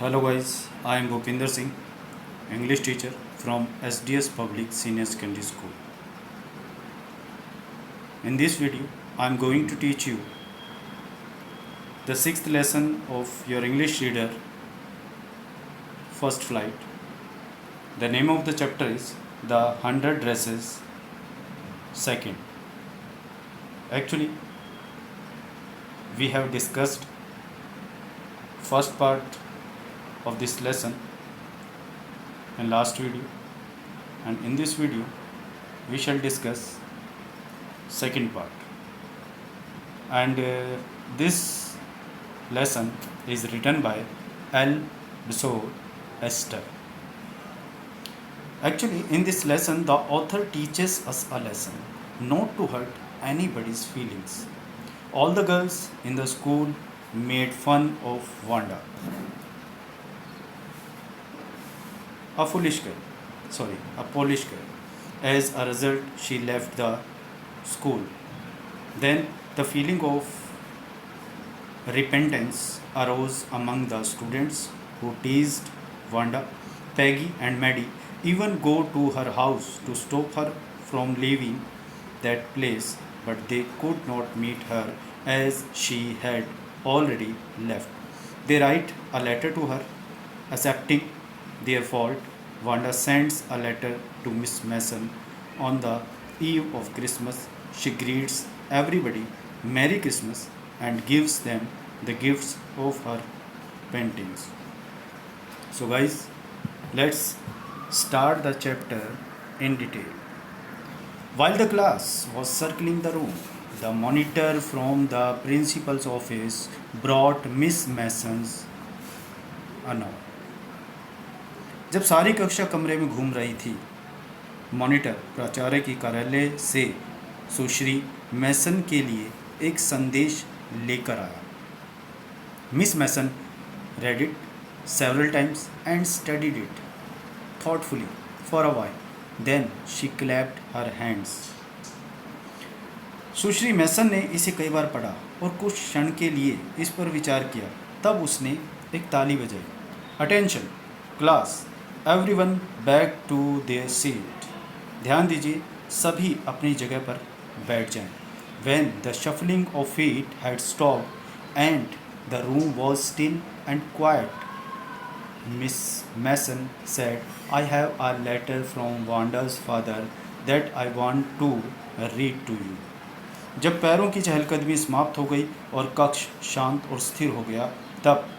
Hello guys, I am Bhupinder Singh, English teacher from SDS Public Senior Secondary School. In this video, I am going to teach you the sixth lesson of your English reader, First Flight. The name of the chapter is The 100 Dresses Second. Actually, we have discussed first part of this lesson in last video, and in this video we shall discuss second part. And this lesson is written by L. Bisot Esther. Actually, in this lesson the author teaches us a lesson not to hurt anybody's feelings. All the girls in the school made fun of Wanda, a Polish girl. As a result, she left the school. Then the feeling of repentance arose among the students who teased Wanda. Peggy and Maddie even go to her house to stop her from leaving that place, but they could not meet her as she had already left. They write a letter to her accepting their fault. Wanda sends a letter to Miss Mason on the eve of Christmas. She greets everybody Merry Christmas and gives them the gifts of her paintings. So, guys, let's start the chapter in detail. While the class was circling the room, the monitor from the principal's office brought Miss Mason's a note. जब सारी कक्षा कमरे में घूम रही थी, monitor प्राचार्य की कार्यालय से सुश्री मैसन के लिए एक संदेश लेकर आया. Miss Mason read it several times and studied it thoughtfully for a while. Then she clapped her hands. सुश्री मैसन ने इसे कई बार पढ़ा और कुछ क्षण के लिए इस पर विचार किया. तब उसने एक ताली बजाई. Attention class, everyone back to their seat. ध्यान दीजिए, सभी अपनी जगह पर बैठ जाएं. When the shuffling of feet had stopped and the room was still and quiet, Miss Mason said, I have a letter from Wanda's father that I want to read to you. जब पैरों की चहलकदमी समाप्त हो गई और कक्ष शांत और स्थिर हो गया, तब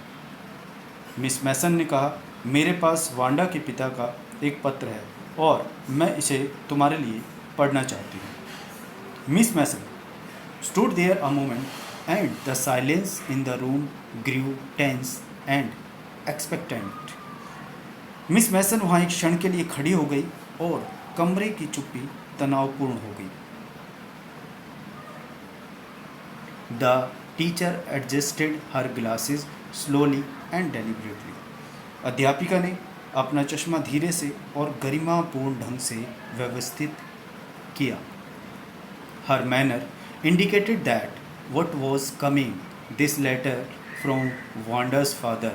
मिस मैसन ने कहा, मेरे पास वांडा के पिता का एक पत्र है और मैं इसे तुम्हारे लिए पढ़ना चाहती हूँ. Miss Mason stood there a moment and the silence in the room grew tense and expectant. Miss Mason वहाँ एक क्षण के लिए खड़ी हो गई और कमरे की चुप्पी तनावपूर्ण हो गई. The teacher adjusted her glasses slowly and deliberately. अध्यापिका ने अपना चश्मा धीरे से और गरिमापूर्ण ढंग से व्यवस्थित किया. Her manner indicated that what was coming, this letter from Wanda's father,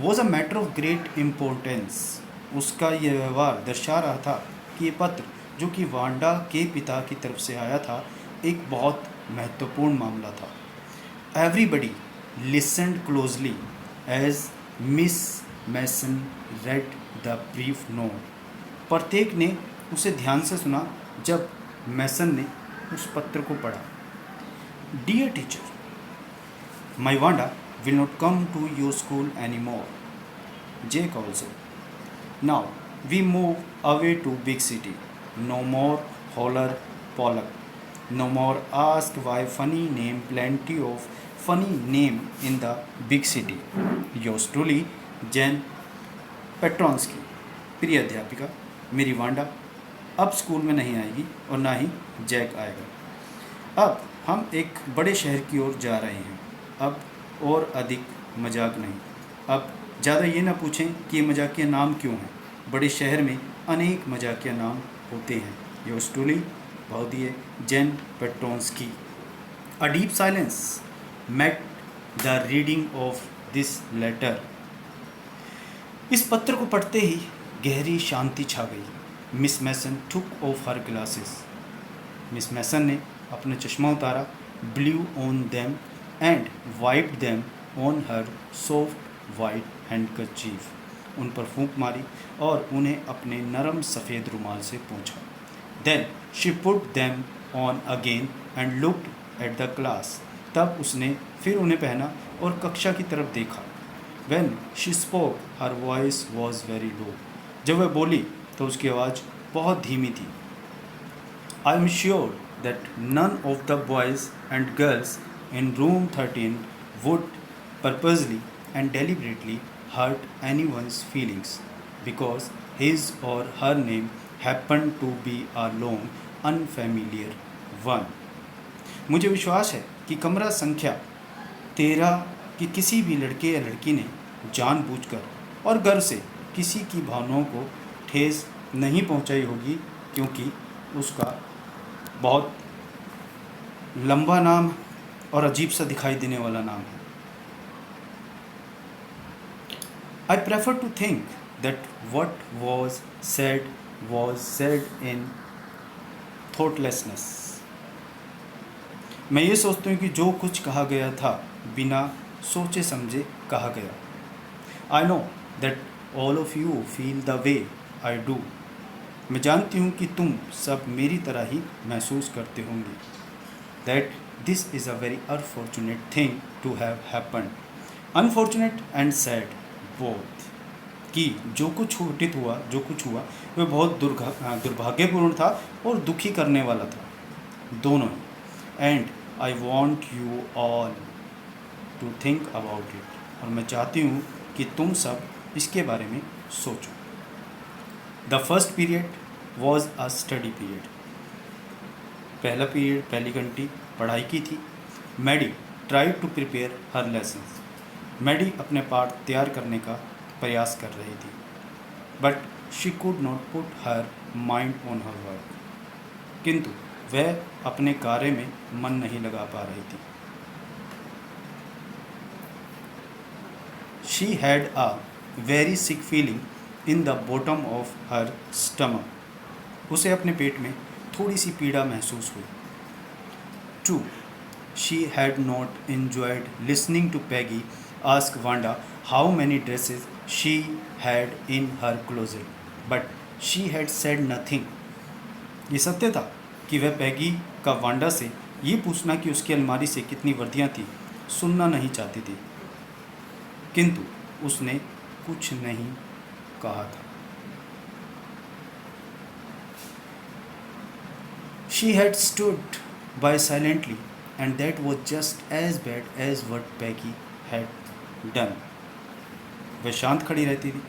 was a matter of great importance. उसका यह व्यवहार दर्शा रहा था कि ये पत्र जो कि वांडा के पिता की तरफ से आया था एक बहुत महत्वपूर्ण मामला था. Everybody listened closely as Miss Mason read the brief note. प्रत्येक ने उसे ध्यान से सुना जब मैसन ने उस पत्र को पढ़ा. Dear teacher, my Wanda will not come to your school anymore. Jake also. Now we move away to big city. No more holler Pollock. No more ask why funny name. Plenty of funny name in the big city. Yours truly, Jen पेट्रॉन्स्की. प्रिय अध्यापिका, मेरी Wanda अब school में नहीं आएगी और ना ही Jack आएगा. अब हम एक बड़े शहर की ओर जा रहे हैं. अब और अधिक मजाक नहीं. अब ज़्यादा ये ना पूछें कि ये मजाकिया नाम क्यों हैं. बड़े शहर में अनेक मजाकिया नाम होते हैं. योर्स ट्रूली, बहुदिए जेन Petronski. A deep silence met the reading of this letter. इस पत्र को पढ़ते ही गहरी शांति छा गई। Miss Mason took off her glasses. Miss Mason ने अपना चश्मा उतारा, blew on them and wiped them on her soft white handkerchief. उन पर फूंक मारी और उन्हें अपने नरम सफ़ेद रुमाल से पोंछा। Then she put them on again and looked at the class. तब उसने फिर उन्हें पहना और कक्षा की तरफ देखा। When she spoke, her voice was very low. जब वह बोली तो उसकी आवाज़ बहुत धीमी थी। I am sure that none of the boys and girls in room 13 would purposely and deliberately hurt anyone's feelings because his or her name happened to be a long, unfamiliar one. मुझे विश्वास है कि कमरा संख्या 13 कि किसी भी लड़के या लड़की ने जानबूझकर और गर्व से किसी की भावनाओं को ठेस नहीं पहुंचाई होगी, क्योंकि उसका बहुत लंबा नाम और अजीब सा दिखाई देने वाला नाम है। I prefer to think that what was said in thoughtlessness. मैं ये सोचती हूँ कि जो कुछ कहा गया था बिना सोचे समझे कहा गया। I know that all of you feel the way I do. मैं जानती हूँ कि तुम सब मेरी तरह ही महसूस करते होंगे। That this is a very unfortunate thing to have happened. Unfortunate and sad both. कि जो कुछ हुआ वह बहुत दुर्भाग्यपूर्ण था और दुखी करने वाला था, दोनों ही। And I want you all to think about it. और मैं चाहती हूँ कि तुम सब इसके बारे में सोचो। The first period was a study period. पहला पीरियड, पहली घंटी पढ़ाई की थी। Maddie tried to prepare her lessons. Maddie अपने पाठ तैयार करने का प्रयास कर रही थी, but she could not put her mind on her work. किंतु वह अपने कार्य में मन नहीं लगा पा रही थी। She had a very sick feeling in the bottom of her stomach. उसे अपने पेट में थोड़ी सी पीड़ा महसूस हुई। 2. She had not enjoyed listening to Peggy ask Wanda how many dresses she had in her closet, but she had said nothing. ये सत्य था कि वह पैगी का वांडा से ये पूछना कि उसकी अलमारी से कितनी वर्दियाँ थी सुनना नहीं चाहती थी, किंतु उसने कुछ नहीं कहा था। She had stood by silently, and that was just as bad as what Peggy had done. वह शांत खड़ी रहती थी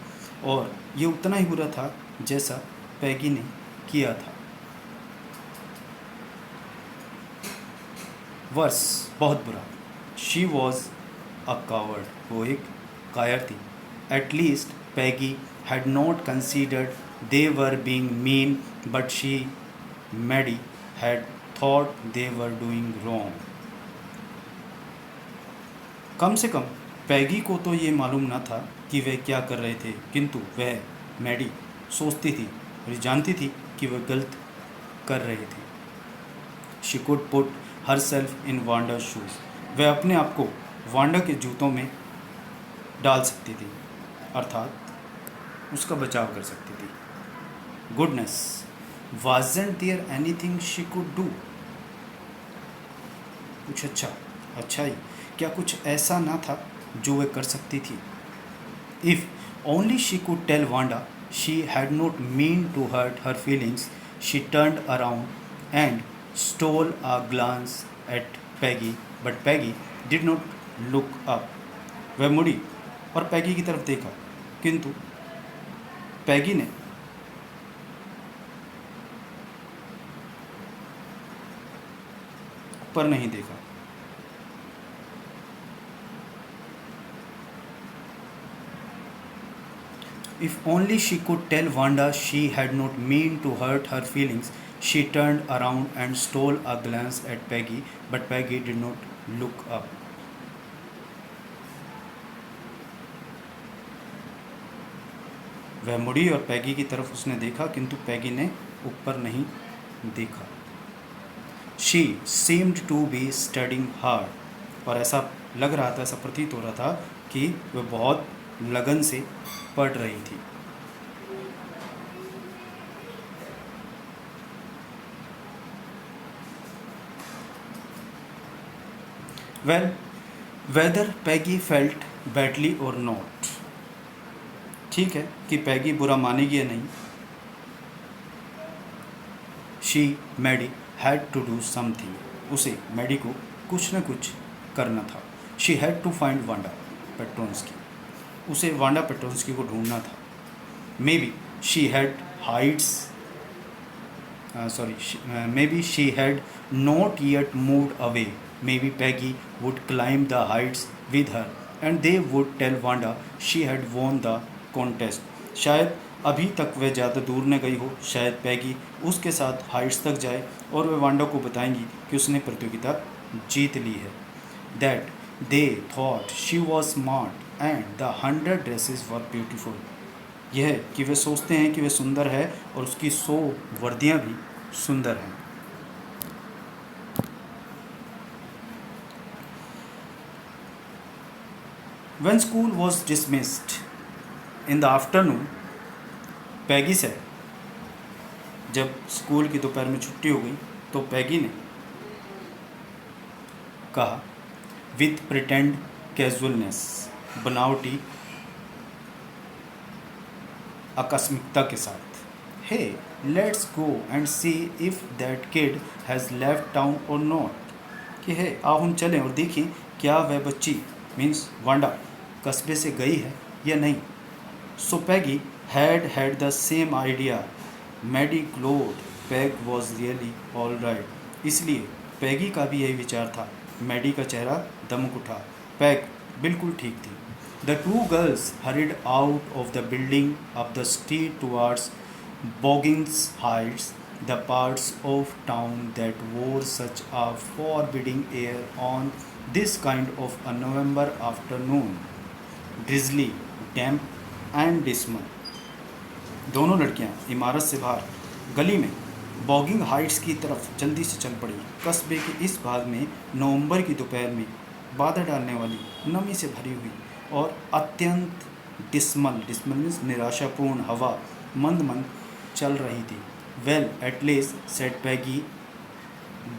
और ये उतना ही बुरा था जैसा पैगी ने किया था। वर्स, बहुत बुरा। She was a coward. वो एक कायर थी। At least Peggy had not considered they were being mean, but she Maddie had thought they were doing wrong. कम से कम पैगी को तो ये मालूम न था कि वे क्या कर रहे थे, किंतु वह मैडी सोचती थी और जानती थी कि वह गलत कर रहे थे। She could put her self in Wanda shoes. वह अपने आप को वांडा के जूतों में डाल सकती थी, अर्थात उसका बचाव कर सकती थी। Goodness, wasn't there anything she could do. कुछ अच्छा ही क्या कुछ ऐसा ना था जो वह कर सकती थी। If only she could tell Wanda she had not mean to hurt her feelings. She turned around and stole a glance at Peggy, but Peggy did not look up. वह मुड़ी और पैगी की तरफ देखा, किंतु पैगी ने ऊपर नहीं देखा। If only she could tell Wanda she had not mean to hurt her feelings. She turned around and stole a glance at Peggy, but Peggy did not look up. वह मुड़ी और पैगी की तरफ उसने देखा, किंतु पैगी ने ऊपर नहीं देखा। She seemed to be studying hard, और ऐसा लग रहा था, ऐसा प्रतीत हो रहा था कि वह बहुत लगन से पढ़ रही थी। Well, whether Peggy felt badly और नॉट, ठीक है कि पैगी बुरा मानेगी या नहीं, she Maddie had to do something, उसे मैडी को कुछ न कुछ करना था। She had to find Wanda Petronski, उसे वांडा पेट्रोन्स्की को ढूंढना था। Maybe she had hides maybe she had not yet moved away. Maybe Peggy would climb the heights with her and they would tell Wanda she had won the contest. शायद अभी तक वह ज़्यादा दूर न गई हो, शायद पैगी उसके साथ हाइट्स तक जाए और वह वांडा को बताएंगी कि उसने प्रतियोगिता जीत ली है। That they thought she was smart and the 100 dresses were beautiful. यह कि वे सोचते हैं कि वह सुंदर है और उसकी 100 वर्दियाँ भी सुंदर हैं। When school was dismissed in the afternoon, पैगी से जब स्कूल की दोपहर में छुट्टी हो गई तो पैगी ने कहा विथ प्रिटेंड कैजुअलनेस, बनावटी आकस्मिकता के साथ, hey let's go and see if that kid has left town or not, कि है आओ हम चलें और देखें क्या वह बच्ची मीन्स वांडा कस्बे से गई है या नहीं। So Peggy had the same idea, Maddie glowed, Peg was really all right, इसलिए पैगी का भी यही विचार था। मैडी का चेहरा दमक उठा, पैग बिल्कुल ठीक थी। The two girls hurried out of the building up the street towards Boggins Heights, the parts of town that wore such a forbidding air on this kind of a November afternoon, drizzly, damp and dismal. दोनों लड़कियां इमारत से बाहर गली में bogging Heights की तरफ जल्दी से चल पड़ी। कस्बे के इस भाग में नवंबर की दोपहर में बादल डालने वाली नमी से भरी हुई और अत्यंत डिस्मल मीन्स निराशापूर्ण हवा मंद मंद चल रही थी। Well at least said Peggy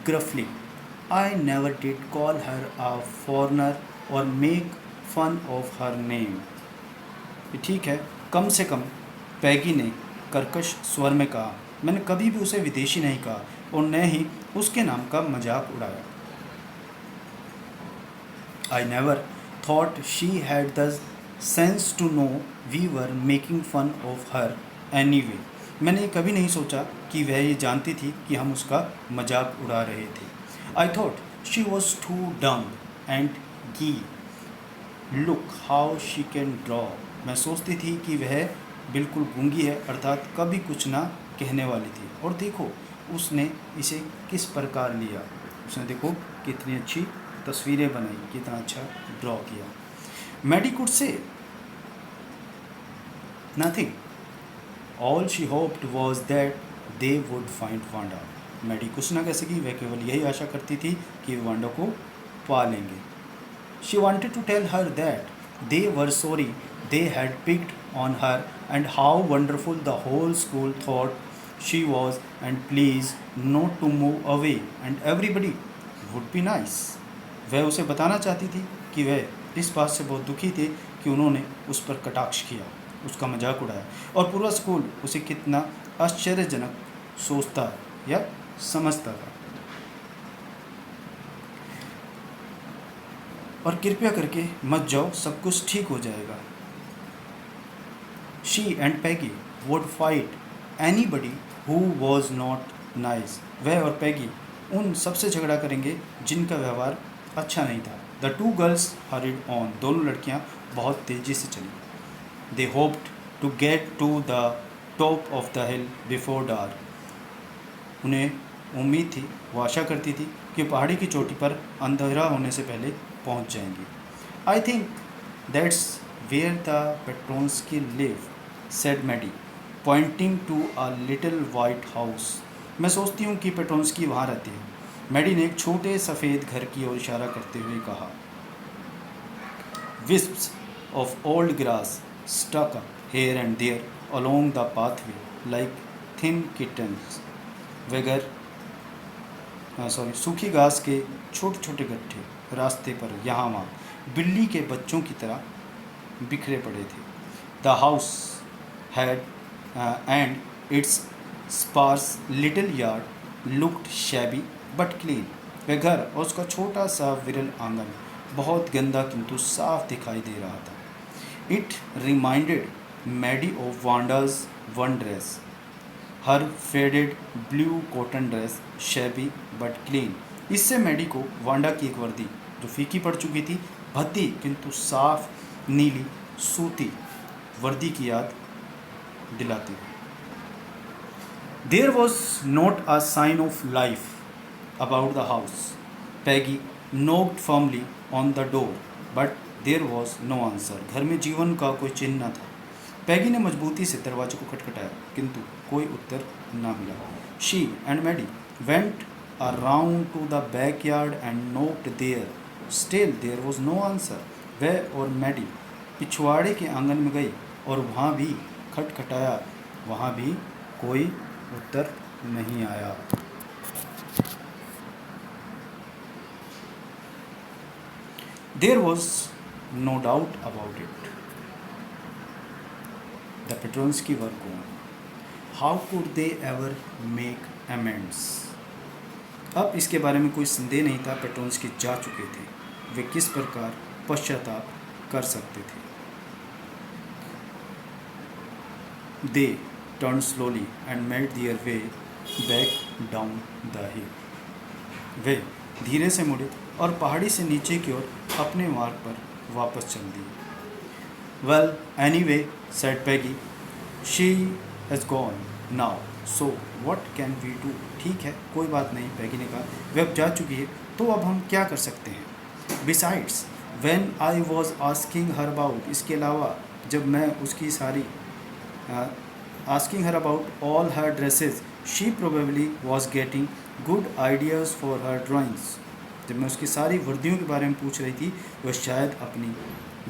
gruffly, I never did call her a foreigner or make fun of her name. ठीक है, कम से कम पैगी ने कर्कश स्वर में कहा, मैंने कभी भी उसे विदेशी नहीं कहा और न ही उसके नाम का मजाक उड़ाया। I never thought she had the sense to know we were making fun of her anyway. मैंने कभी नहीं सोचा कि वह ये जानती थी कि हम उसका मजाक उड़ा रहे थे। I thought she was too dumb and gee, look how she can draw. मैं सोचती थी कि वह बिल्कुल गूंगी है, अर्थात कभी कुछ ना कहने वाली थी, और देखो उसने इसे किस प्रकार लिया। उसने देखो कितनी अच्छी तस्वीरें बनाई, कितना अच्छा ड्रॉ किया। Maddy could say nothing, all she hoped was that they would find Wanda. Maddy कुछ ना कह सकी, वह केवल यही आशा करती थी कि वांडा को पा लेंगे। She wanted to tell her that they were sorry they had picked on her and how wonderful the whole school thought she was and please not to move away and everybody would be nice. वह उसे बताना चाहती थी कि वह इस बात से बहुत दुखी थे कि उन्होंने उस पर कटाक्ष किया, उसका मजाक उड़ाया, और पूरा स्कूल उसे कितना आश्चर्यजनक सोचता या समझता था। और कृपया करके मत जाओ, सब कुछ ठीक हो जाएगा। She and Peggy would fight anybody who was not nice. वह और पैगी उन सबसे झगड़ा करेंगे जिनका व्यवहार अच्छा नहीं था। The two girls hurried on, दोनों लड़कियां बहुत तेज़ी से चली। They hoped to get to the top of the hill before dark. उन्हें उम्मीद थी, वो आशा करती थी कि पहाड़ी की चोटी पर अंधेरा होने से पहले पहुंच जाएंगी। I think that's where the Petronski live, said Maddie, pointing to a little white house. मैं सोचती हूँ कि पेट्रोन्स्की वहाँ रहती है. मैडी ने एक छोटे सफ़ेद घर की ओर इशारा करते हुए कहा. Wisps of old grass stuck up here and there along the pathway like thin kittens. वगैर सूखी घास के छोटे छोटे गट्ठे रास्ते पर यहाँ वहाँ बिल्ली के बच्चों की तरह बिखरे पड़े थे. The house had and its sparse little yard looked shabby but clean. वह घर और उसका छोटा सा विरल आंगन बहुत गंदा किंतु साफ दिखाई दे रहा था. It reminded Maddie of Wanda's one dress, her faded blue cotton dress shabby but clean. इससे मैडी को वांडा की एक वर्दी जो फीकी पड़ चुकी थी, भद्दी किंतु साफ नीली सूती वर्दी की याद दिलाती. There was not a sign of life about the house. Peggy knocked firmly on the door, but there was no answer. घर में जीवन का कोई चिन्ह न था. पैगी ने मजबूती से दरवाजे को खटखटाया किंतु कोई उत्तर न मिला. She and Maddie went around to the backyard and knocked there. Still there was no answer. वह और मैडी पिछवाड़े के आंगन में गई और वहाँ भी खटखटाया, वहाँ भी कोई उत्तर नहीं आया. There was no doubt about it. The Petronsky were gone. How could they ever make amends? अब इसके बारे में कोई संदेह नहीं था. पेट्रोन्स्की जा चुके थे. वे किस प्रकार पश्चाताप कर सकते थे. They turned slowly and made their way back down the hill. वे धीरे से मुड़े और पहाड़ी से नीचे की ओर अपने मार्ग पर वापस चल दिए. Well, anyway, said Peggy, she has gone now, so what can we do? ठीक है, कोई बात नहीं, पैगी ने कहा. वे अब जा चुकी है, तो अब हम क्या कर सकते हैं. Besides, when I was asking her about, इसके अलावा जब मैं उसकी सारी asking her about all her dresses, she probably was getting good ideas for her drawings. जब मैं उसकी सारी वर्दियों के बारे में पूछ रही थी, वह शायद अपनी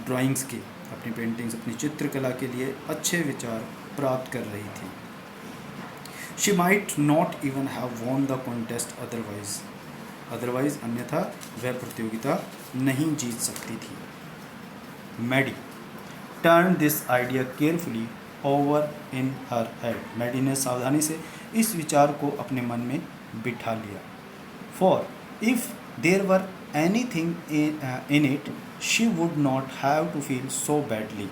ड्राइंग्स के, अपनी पेंटिंग्स, अपनी चित्रकला के लिए अच्छे विचार प्राप्त कर रही थी. She might not even have won the contest otherwise अन्यथा वह प्रतियोगिता नहीं जीत सकती थी. Maddie turned this idea carefully over in her head. Maddie ने सावधानी से इस विचार को अपने मन में बिठा लिया. For if there were anything in it, she would not have to feel so badly.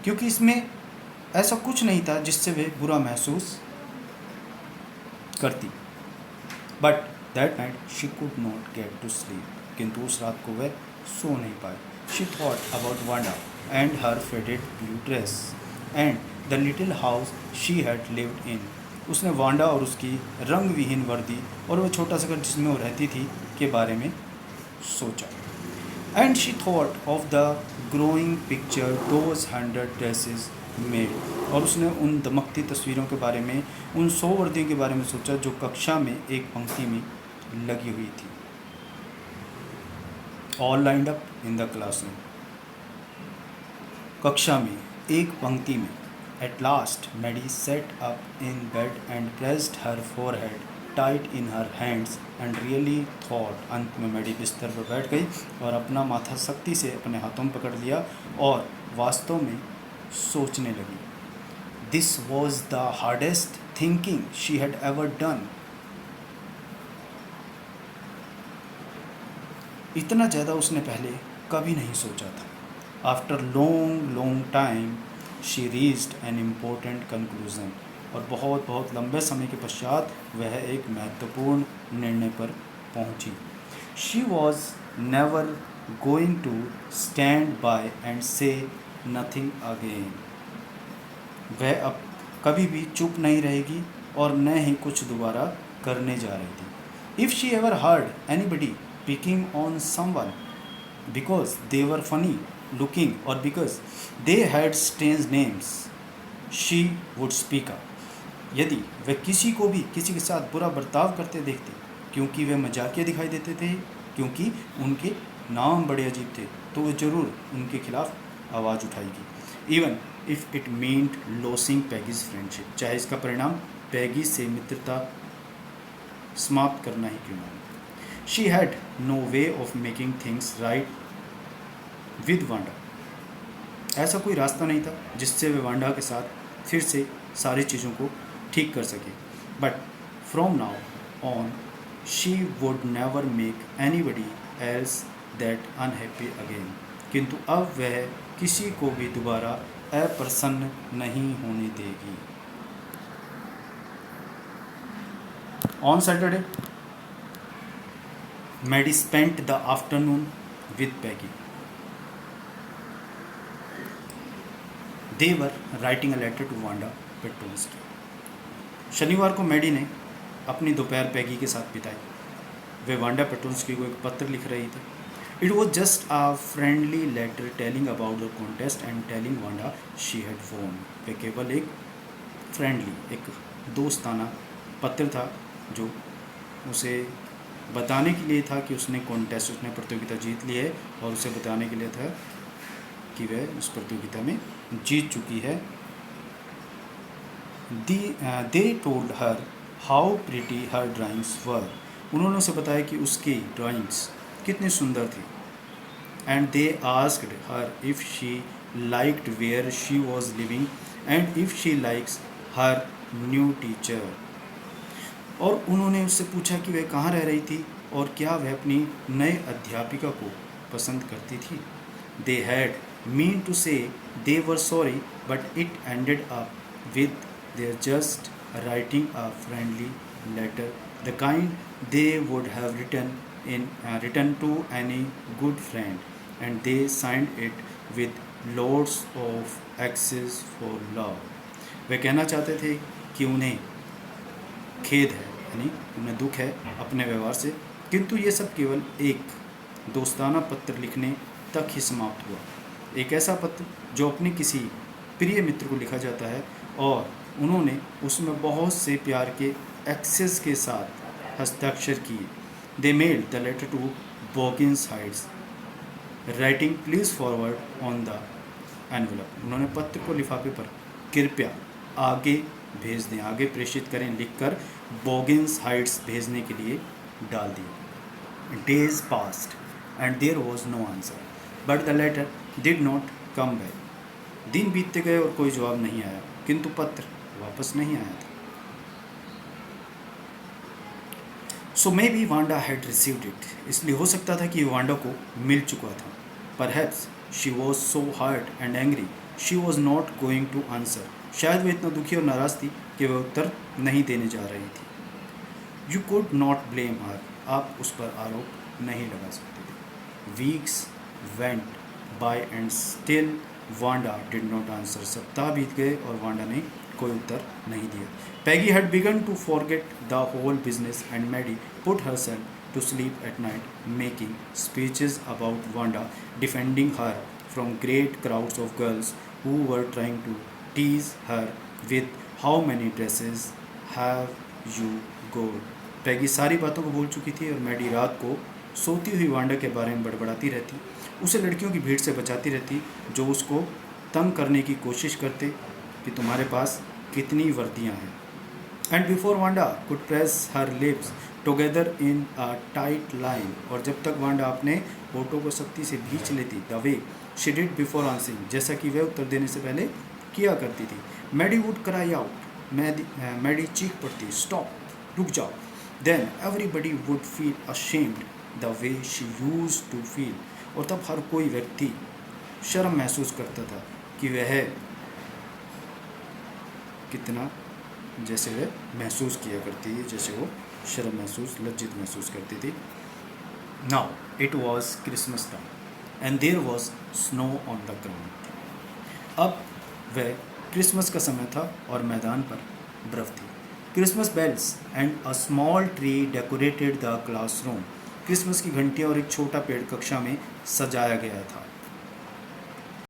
क्योंकि इसमें ऐसा कुछ नहीं था जिससे वे बुरा महसूस करती. But that night she could not get to sleep. किंतु उस रात को वह सो नहीं पाई. She thought about Wanda and her faded blue dress and the little house she had lived in. उसने वांडा और उसकी रंग विहीन वर्दी और वह छोटा सा घर जिसमें वो रहती थी के बारे में सोचा. And she thought of the growing picture those 100 dresses made. और उसने उन दमकती तस्वीरों के बारे में, उन 100 वर्दियों के बारे में सोचा जो कक्षा में एक पंक्ति में लगी हुई थी. All lined up in the classroom. कक्षा में एक पंक्ति में. At last, Maddie sat up in bed and pressed her forehead tight in her hands and really thought. अंत में मैडी बिस्तर पर बैठ गई और अपना माथा सख्ती से अपने हाथों में पकड़ लिया और वास्तव में सोचने लगी. This was the hardest thinking she had ever done. इतना ज़्यादा उसने पहले कभी नहीं सोचा था. After long time, she reached an important conclusion. और बहुत लंबे समय के पश्चात वह एक महत्वपूर्ण निर्णय पर पहुंची. She was never going to stand by and say nothing again. वह अब कभी भी चुप नहीं रहेगी और न ही कुछ दोबारा करने जा रही थी. If she ever heard anybody picking on someone because they were funny looking or because they had strange names, she would speak up. यदि वे किसी को भी किसी के साथ बुरा बर्ताव करते देखते, क्योंकि वे मजाकिया दिखाई देते थे, क्योंकि उनके नाम बड़े अजीब थे, तो वे ज़रूर उनके खिलाफ आवाज़ उठाएगी, even if it meant losing Peggy's friendship, चाहे इसका परिणाम पैगी से मित्रता समाप्त करना ही क्यों ना हो। She had no way of making things right with Wanda. ऐसा कोई रास्ता नहीं था जिससे वे वांडा के साथ फिर से सारी चीज़ों को ठीक कर सके। But from now on she would never make anybody else that unhappy again. किंतु अब वह किसी को भी दोबारा अप्रसन्न नहीं होने देगी। On Saturday Maddy spent the afternoon with Peggy. They were writing a letter to Wanda Petronsky. शनिवार को मैडी ने अपनी दोपहर पैगी के साथ बिताई। वे वांडा पेट्रोन्स्की को एक पत्र लिख रही थी। It was just a friendly letter telling about the contest and telling Wanda she had won. वे केवल एक फ्रेंडली, एक दोस्ताना पत्र था जो उसे बताने के लिए था कि उसने कॉन्टेस्ट, उसने प्रतियोगिता जीत ली है, और उसे बताने के लिए था कि वह उस प्रतियोगिता में जीत चुकी है। They told her how pretty her drawings were. उन्होंने उसे बताया कि उसकी ड्राइंग्स कितनी सुंदर थी। And they asked her if she liked where she was living and if she likes her new teacher. और उन्होंने उससे पूछा कि वह कहाँ रह रही थी और क्या वह अपनी नए अध्यापिका को पसंद करती थी। They had mean to say they were sorry, but it ended up with their just writing a friendly letter, the kind they would have written to any good friend, and they signed it with loads of X's for love. वे कहना चाहते थे कि उन्हें खेद है, यानी उन्हें दुख है अपने व्यवहार से, किंतु ये सब केवल एक दोस्ताना पत्र लिखने तक ही समाप्त हुआ। एक ऐसा पत्र जो अपने किसी प्रिय मित्र को लिखा जाता है, और उन्होंने उसमें बहुत से प्यार के एक्सेस के साथ हस्ताक्षर किए। They mailed the letter to Boggins Heights writing please forward on the envelope. उन्होंने पत्र को लिफाफे पर कृपया आगे भेज दें, आगे प्रेषित करें लिखकर बॉगिंस हाइट्स भेजने के लिए डाल दिए। Days passed and there was no answer but the letter did not come back. दिन बीतते गए और कोई जवाब नहीं आया, किंतु पत्र वापस नहीं आया था। So may be Wanda had received it. इसलिए हो सकता था कि वांडा को मिल चुका था। Perhaps she was so hurt and angry she was not going to answer. शायद वह इतना दुखी और नाराज़ थी कि वह उत्तर नहीं देने जा रही थी। यू कुड नॉट ब्लेम हर। आप उस पर आरोप नहीं लगा सकते थे। Weeks went by and still Wanda did not answer. सप्ताह बीत गए और वांडा ने कोई उत्तर नहीं दिया। Peggy had begun to forget the whole business and Maddie put herself to sleep at night making speeches about Wanda, defending her from great crowds of girls who were trying to tease her with how many dresses have you got. Peggy सारी बातों को भूल चुकी थी और Maddie रात को सोती हुई वांडा के बारे में बड़बड़ाती रहती, उसे लड़कियों की भीड़ से बचाती रहती जो उसको तंग करने की कोशिश करते कि तुम्हारे पास कितनी वर्दियाँ हैं। And before Wanda could press her lips together in a tight line. और जब तक वांडा अपने होठों को सख्ती से भींच लेती, the way she did before answering, जैसा कि वह उत्तर देने से पहले किया करती थी। Maddy would cry out, Maddy चीख पड़ती, स्टॉप, रुक जाओ। Then everybody would feel ashamed the way she used to feel. और तब हर कोई व्यक्ति शर्म महसूस करता था कि वह कितना, जैसे वह महसूस किया करती है, जैसे वो शर्म महसूस, लज्जित महसूस करती थी। Now it was Christmas time and there was snow on the ground. अब वह क्रिसमस का समय था और मैदान पर बर्फ थी। Christmas bells and a small tree decorated the classroom. Christmas की घंटियाँ और एक छोटा पेड़ कक्षा में सजाया गया था।